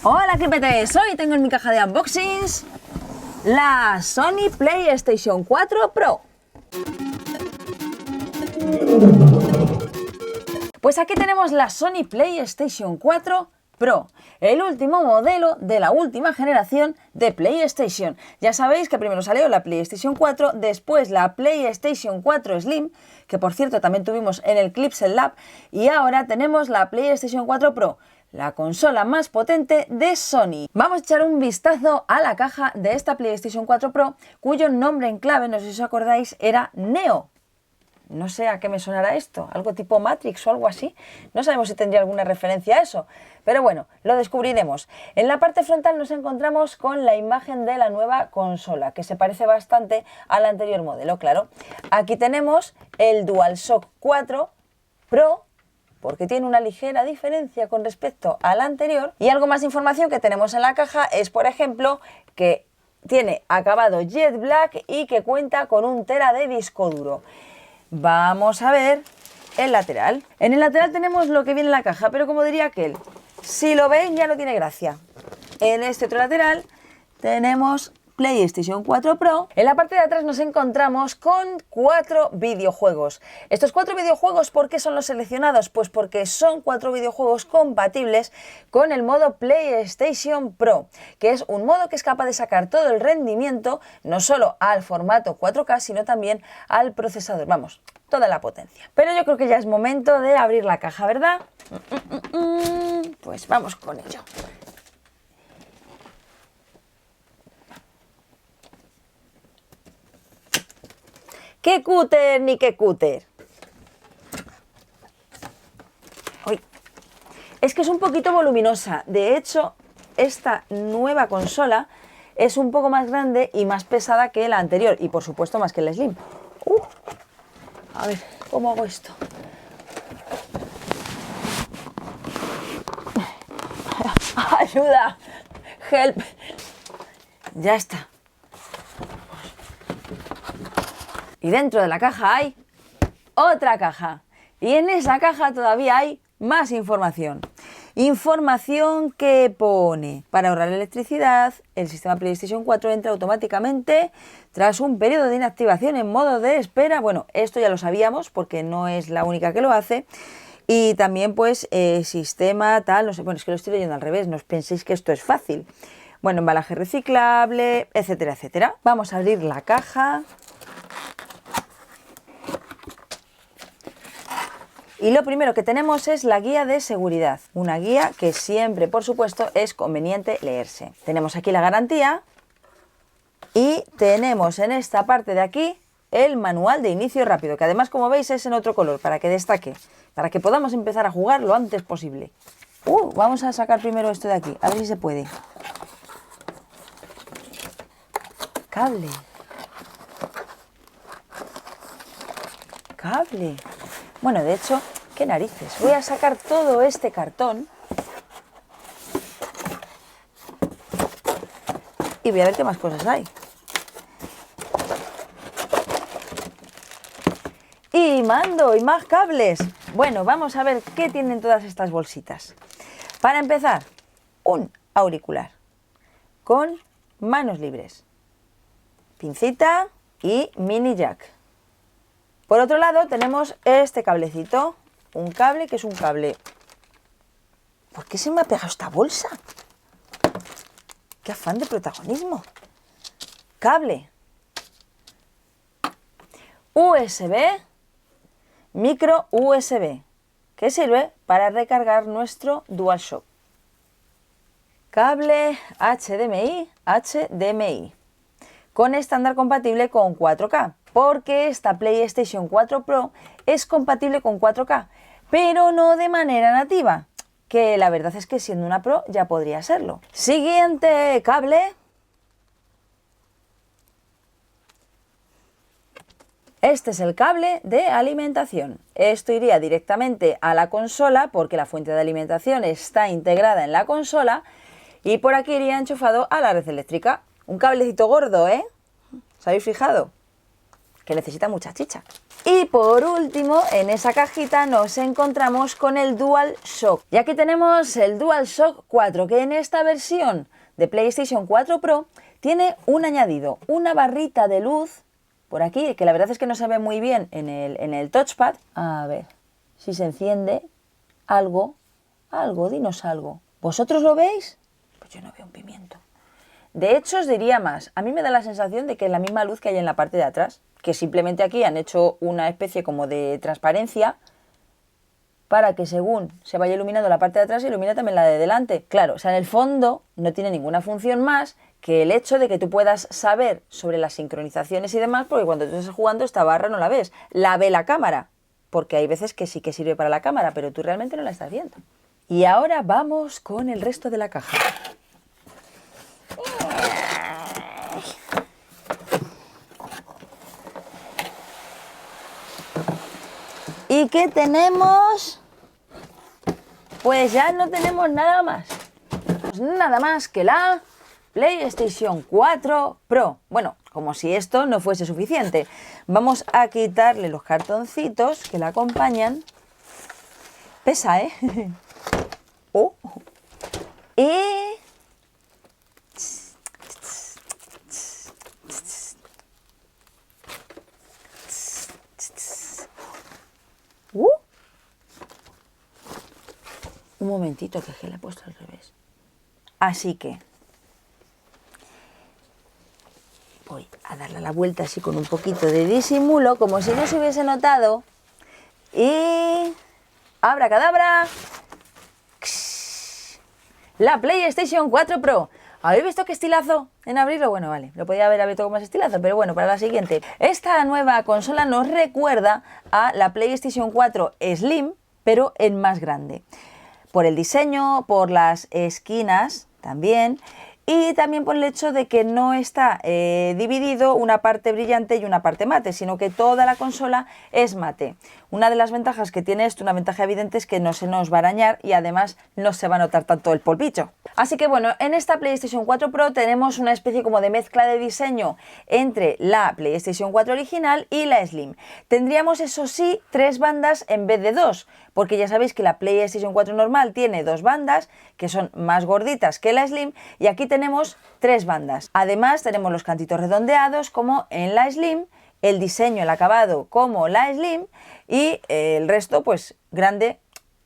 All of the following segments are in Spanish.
Hola Clipetes, hoy tengo en mi caja de unboxings la Sony PlayStation 4 Pro. Pues aquí tenemos la Sony PlayStation 4 Pro, el último modelo de la última generación de PlayStation. Ya sabéis que primero salió la PlayStation 4, después la PlayStation 4 Slim, que por cierto también tuvimos en el Clipsel Lab, y ahora tenemos la PlayStation 4 Pro, la consola más potente de Sony. Vamos a echar un vistazo a la caja de esta PlayStation 4 Pro, cuyo nombre en clave, no sé si os acordáis, era Neo. No sé a qué me sonará esto, algo tipo Matrix o algo así. No sabemos si tendría alguna referencia a eso, pero bueno, lo descubriremos. En la parte frontal nos encontramos con la imagen de la nueva consola, que se parece bastante al anterior modelo, claro. Aquí tenemos el DualShock 4 Pro, porque tiene una ligera diferencia con respecto al anterior. Y algo más de información que tenemos en la caja es, por ejemplo, que tiene acabado Jet Black y que cuenta con 1 TB de disco duro. Vamos a ver el lateral. En el lateral tenemos lo que viene en la caja, pero como diría aquel, si lo veis ya no tiene gracia. En este otro lateral tenemos PlayStation 4 Pro. En la parte de atrás nos encontramos con 4 videojuegos. Estos 4 videojuegos, ¿por qué son los seleccionados? Pues porque son 4 videojuegos compatibles con el modo PlayStation Pro, que es un modo que es capaz de sacar todo el rendimiento, no solo al formato 4K, sino también al procesador. Vamos, toda la potencia. Pero yo creo que ya es momento de abrir la caja, ¿verdad? Pues vamos con ello. ¡Qué cúter ni qué cúter! Uy. Es que es un poquito voluminosa. De hecho, esta nueva consola es un poco más grande y más pesada que la anterior. Y por supuesto más que el Slim. A ver, ¿cómo hago esto? ¡Ayuda! ¡Help! Ya está. Y dentro de la caja hay otra caja. Y en esa caja todavía hay más información. Información que pone: para ahorrar electricidad, el sistema PlayStation 4 entra automáticamente tras un periodo de inactivación en modo de espera. Bueno, esto ya lo sabíamos porque no es la única que lo hace. Y también pues sistema tal, no sé, bueno, es que lo estoy leyendo al revés, no os penséis que esto es fácil. Bueno, embalaje reciclable, etcétera, etcétera. Vamos a abrir la caja. Y lo primero que tenemos es la guía de seguridad, una guía que siempre, por supuesto, es conveniente leerse. Tenemos aquí la garantía y tenemos en esta parte de aquí el manual de inicio rápido, que además, como veis, es en otro color, para que destaque, para que podamos empezar a jugar lo antes posible. Vamos a sacar primero esto de aquí, a ver si se puede. Cable. Cable. Bueno, de hecho, qué narices. Voy a sacar todo este cartón y voy a ver qué más cosas hay. Y mando y más cables. Bueno, vamos a ver qué tienen todas estas bolsitas. Para empezar, un auricular con manos libres, pincita y mini jack. Por otro lado tenemos este cablecito, un cable que es un cable. ¿Por qué se me ha pegado esta bolsa? ¡Qué afán de protagonismo! Cable. USB, micro USB, que sirve para recargar nuestro DualShock. Cable HDMI, con estándar compatible con 4K. Porque esta PlayStation 4 Pro es compatible con 4K, pero no de manera nativa, que la verdad es que siendo una Pro ya podría serlo. Siguiente cable. Este es el cable de alimentación. Esto iría directamente a la consola porque la fuente de alimentación está integrada en la consola y por aquí iría enchufado a la red eléctrica. Un cablecito gordo, ¿eh? ¿Os habéis fijado? Que necesita mucha chicha. Y por último, en esa cajita nos encontramos con el DualShock. Y aquí tenemos el DualShock 4, que en esta versión de PlayStation 4 Pro tiene un añadido, una barrita de luz por aquí, que la verdad es que no se ve muy bien en el touchpad. A ver si se enciende algo, dinos algo. ¿Vosotros lo veis? Pues yo no veo un pimiento. De hecho, os diría más, a mí me da la sensación de que es la misma luz que hay en la parte de atrás, que simplemente aquí han hecho una especie como de transparencia para que según se vaya iluminando la parte de atrás, ilumina también la de delante. Claro, o sea, en el fondo no tiene ninguna función más que el hecho de que tú puedas saber sobre las sincronizaciones y demás, porque cuando tú estás jugando esta barra no la ves, la ve la cámara, porque hay veces que sí que sirve para la cámara, pero tú realmente no la estás viendo. Y ahora vamos con el resto de la caja. ¿Y qué tenemos? Pues ya no tenemos nada más. Nada más que la PlayStation 4 Pro. Bueno, como si esto no fuese suficiente. Vamos a quitarle los cartoncitos que la acompañan. Pesa, ¿eh? Oh. Y... Un momentito, que le he puesto al revés. Así que voy a darle la vuelta así con un poquito de disimulo, como si no se hubiese notado. Y... ¡abracadabra! La PlayStation 4 Pro. ¿Habéis visto qué estilazo en abrirlo? Bueno, vale, lo podía haber abierto con más estilazo, pero bueno, para la siguiente. Esta nueva consola nos recuerda a la PlayStation 4 Slim, pero en más grande. Por el diseño, por las esquinas también, y también por el hecho de que no está dividido una parte brillante y una parte mate, sino que toda la consola es mate. Una de las ventajas que tiene esto, una ventaja evidente, es que no se nos va a arañar y además no se va a notar tanto el polvillo. Así que bueno, en esta PlayStation 4 Pro tenemos una especie como de mezcla de diseño entre la PlayStation 4 original y la Slim. Tendríamos, eso sí, 3 bandas en vez de 2, porque ya sabéis que la PlayStation 4 normal tiene 2 bandas, que son más gorditas que la Slim, y aquí tenemos 3 bandas. Además tenemos los cantitos redondeados como en la Slim, el diseño, el acabado como la Slim, y el resto pues grande,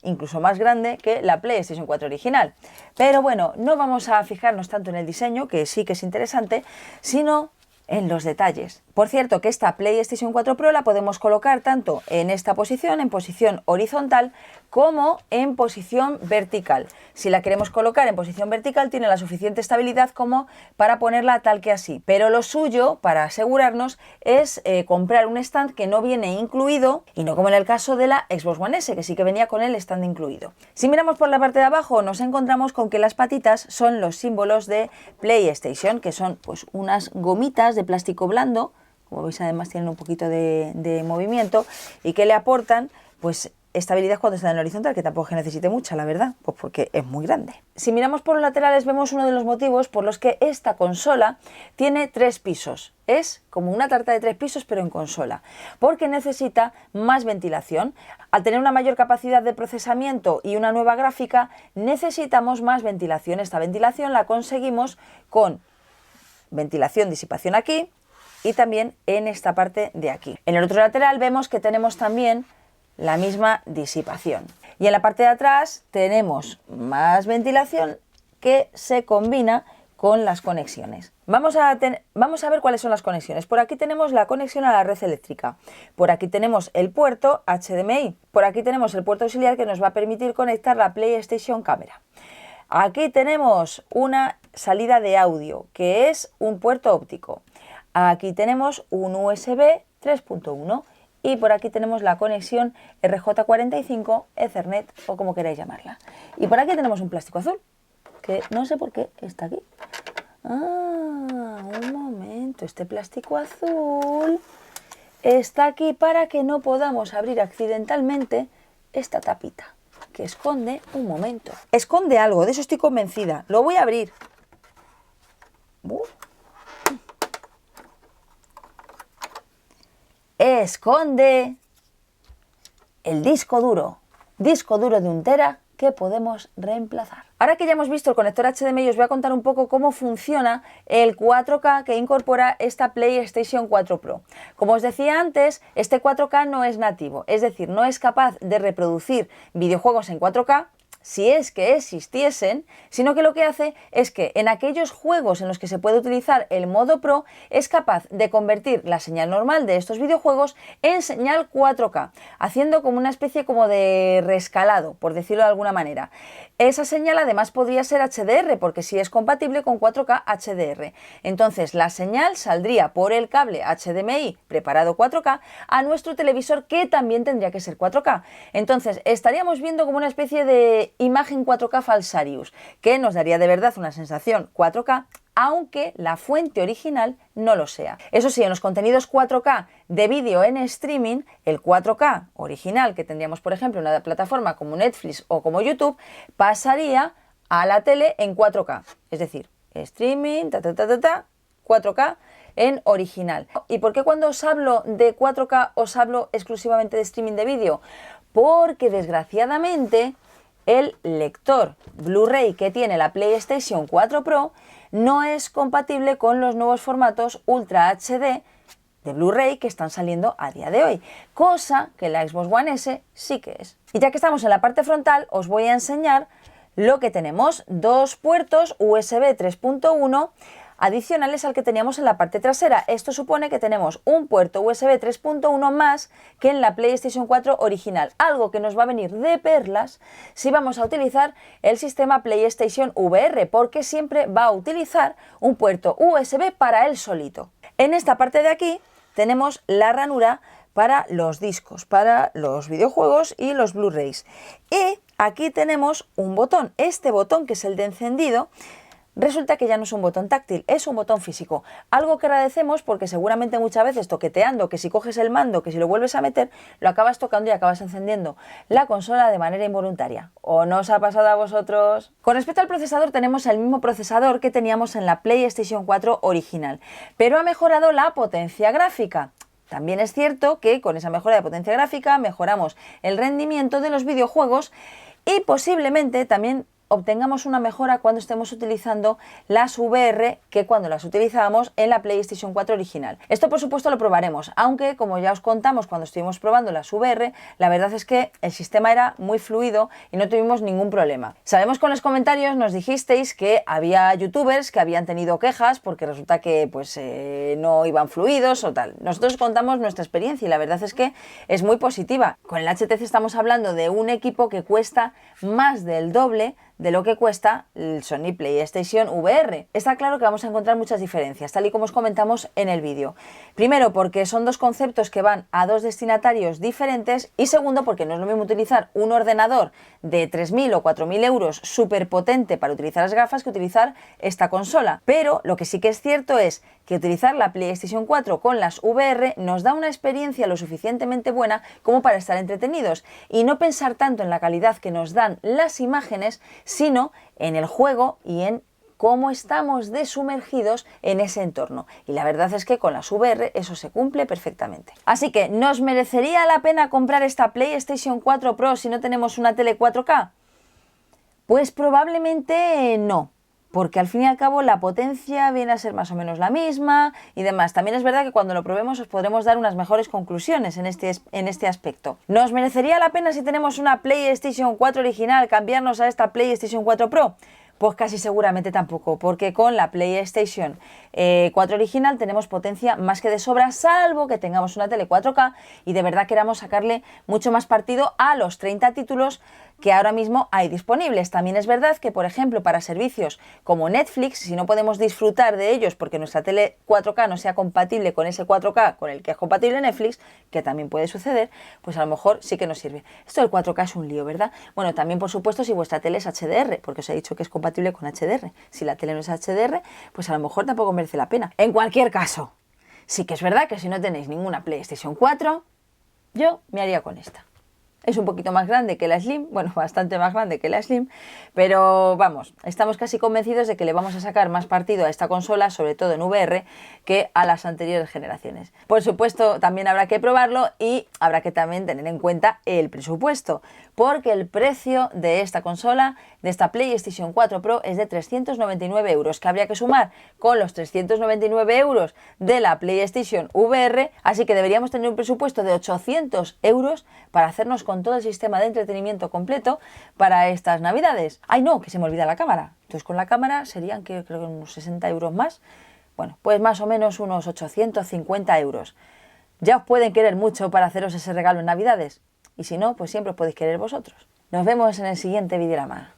incluso más grande que la PlayStation 4 original. Pero bueno, no vamos a fijarnos tanto en el diseño, que sí que es interesante, sino en los detalles. Por cierto, que esta PlayStation 4 Pro la podemos colocar tanto en esta posición, en posición horizontal, como en posición vertical. Si la queremos colocar en posición vertical, tiene la suficiente estabilidad como para ponerla tal que así. Pero lo suyo, para asegurarnos, es comprar un stand que no viene incluido, y no como en el caso de la Xbox One S, que sí que venía con el stand incluido. Si miramos por la parte de abajo, nos encontramos con que las patitas son los símbolos de PlayStation, que son pues unas gomitas de plástico blando. Como veis, además tienen un poquito de movimiento y que le aportan pues estabilidad cuando está en horizontal, que tampoco es que necesite mucha, la verdad, pues porque es muy grande. Si miramos por los laterales, vemos uno de los motivos por los que esta consola tiene 3 pisos. Es como una tarta de 3 pisos, pero en consola, porque necesita más ventilación. Al tener una mayor capacidad de procesamiento y una nueva gráfica, necesitamos más ventilación. Esta ventilación la conseguimos con ventilación, disipación aquí, y también en esta parte de aquí. En el otro lateral vemos que tenemos también la misma disipación. Y en la parte de atrás tenemos más ventilación que se combina con las conexiones. Vamos a ver cuáles son las conexiones. Por aquí tenemos la conexión a la red eléctrica. Por aquí tenemos el puerto HDMI. Por aquí tenemos el puerto auxiliar que nos va a permitir conectar la PlayStation Camera. Aquí tenemos una salida de audio, que es un puerto óptico. Aquí tenemos un USB 3.1 y por aquí tenemos la conexión RJ45, Ethernet o como queráis llamarla. Y por aquí tenemos un plástico azul, que no sé por qué está aquí. Un momento, este plástico azul está aquí para que no podamos abrir accidentalmente esta tapita, que esconde, un momento, esconde algo, de eso estoy convencida. Lo voy a abrir. esconde el disco duro de 1 tera que podemos reemplazar. Ahora que ya hemos visto el conector HDMI, os voy a contar un poco cómo funciona el 4K que incorpora esta PlayStation 4 Pro. Como os decía antes, este 4K no es nativo, es decir, no es capaz de reproducir videojuegos en 4K, si es que existiesen, sino que lo que hace es que en aquellos juegos en los que se puede utilizar el modo Pro es capaz de convertir la señal normal de estos videojuegos en señal 4K, haciendo como una especie como de rescalado, por decirlo de alguna manera. Esa señal además podría ser HDR, porque sí es compatible con 4K HDR. Entonces la señal saldría por el cable HDMI preparado 4K a nuestro televisor, que también tendría que ser 4K. Entonces estaríamos viendo como una especie de imagen 4K falsarius, que nos daría de verdad una sensación 4K, aunque la fuente original no lo sea. Eso sí, en los contenidos 4K de vídeo en streaming, el 4K original que tendríamos, por ejemplo, en una plataforma como Netflix o como YouTube, pasaría a la tele en 4K. Es decir, streaming, 4K en original. ¿Y por qué cuando os hablo de 4K os hablo exclusivamente de streaming de vídeo? Porque desgraciadamente el lector Blu-ray que tiene la PlayStation 4 Pro no es compatible con los nuevos formatos Ultra HD de Blu-ray que están saliendo a día de hoy, cosa que la Xbox One S sí que es. Y ya que estamos en la parte frontal, os voy a enseñar lo que tenemos: 2 puertos USB 3.1 adicionales al que teníamos en la parte trasera. Esto supone que tenemos un puerto USB 3.1 más que en la PlayStation 4 original, algo que nos va a venir de perlas si vamos a utilizar el sistema PlayStation VR, porque siempre va a utilizar un puerto USB para él solito. En esta parte de aquí tenemos la ranura para los discos, para los videojuegos y los Blu-rays. Y aquí tenemos un botón. Este botón, que es el de encendido, resulta que ya no es un botón táctil, es un botón físico. Algo que agradecemos, porque seguramente muchas veces toqueteando, que si coges el mando, que si lo vuelves a meter, lo acabas tocando y acabas encendiendo la consola de manera involuntaria. ¿O no os ha pasado a vosotros? Con respecto al procesador, tenemos el mismo procesador que teníamos en la PlayStation 4 original, pero ha mejorado la potencia gráfica. También es cierto que con esa mejora de potencia gráfica mejoramos el rendimiento de los videojuegos y posiblemente también obtengamos una mejora cuando estemos utilizando las VR que cuando las utilizábamos en la PlayStation 4 original. Esto por supuesto lo probaremos, aunque como ya os contamos cuando estuvimos probando las VR, la verdad es que el sistema era muy fluido y no tuvimos ningún problema. Sabemos que en los comentarios nos dijisteis que había youtubers que habían tenido quejas porque resulta que pues no iban fluidos o tal. Nosotros contamos nuestra experiencia y la verdad es que es muy positiva. Con el HTC estamos hablando de un equipo que cuesta más del doble de lo que cuesta el Sony PlayStation VR. Está claro que vamos a encontrar muchas diferencias, tal y como os comentamos en el vídeo. Primero, porque son dos conceptos que van a dos destinatarios diferentes, y segundo, porque no es lo mismo utilizar un ordenador de 3.000 o 4.000 euros súper potente para utilizar las gafas que utilizar esta consola. Pero lo que sí que es cierto es que utilizar la PlayStation 4 con las VR nos da una experiencia lo suficientemente buena como para estar entretenidos y no pensar tanto en la calidad que nos dan las imágenes, sino en el juego y en cómo estamos sumergidos en ese entorno. Y la verdad es que con las VR eso se cumple perfectamente. Así que, ¿nos merecería la pena comprar esta PlayStation 4 Pro si no tenemos una tele 4K? Pues probablemente no. Porque al fin y al cabo la potencia viene a ser más o menos la misma y demás. También es verdad que cuando lo probemos os podremos dar unas mejores conclusiones en este aspecto. ¿Nos merecería la pena si tenemos una PlayStation 4 original cambiarnos a esta PlayStation 4 Pro? Pues casi seguramente tampoco, porque con la PlayStation 4 original tenemos potencia más que de sobra, salvo que tengamos una tele 4K y de verdad queramos sacarle mucho más partido a los 30 títulos que ahora mismo hay disponibles. También es verdad que, por ejemplo, para servicios como Netflix, si no podemos disfrutar de ellos porque nuestra tele 4K no sea compatible con ese 4K con el que es compatible Netflix, que también puede suceder, pues a lo mejor sí que nos sirve. Esto del 4K es un lío, ¿verdad? Bueno, también por supuesto si vuestra tele es HDR, porque os he dicho que es compatible con HDR. Si la tele no es HDR, pues a lo mejor tampoco merece la pena. En cualquier caso, sí que es verdad que si no tenéis ninguna PlayStation 4, yo me haría con esta. Es un poquito más grande que la Slim, bueno, bastante más grande que la Slim, pero vamos, estamos casi convencidos de que le vamos a sacar más partido a esta consola, sobre todo en VR, que a las anteriores generaciones. Por supuesto, también habrá que probarlo y habrá que también tener en cuenta el presupuesto, porque el precio de esta consola, de esta PlayStation 4 Pro, es de 399 euros, que habría que sumar con los 399 euros de la PlayStation VR, así que deberíamos tener un presupuesto de 800 euros para hacernos con todo el sistema de entretenimiento completo para estas navidades. ¡Ay no! Que se me olvida la cámara. Entonces con la cámara serían creo que unos 60 euros más. Bueno, pues más o menos unos 850 euros. Ya os pueden querer mucho para haceros ese regalo en navidades. Y si no, pues siempre os podéis querer vosotros. Nos vemos en el siguiente videorama.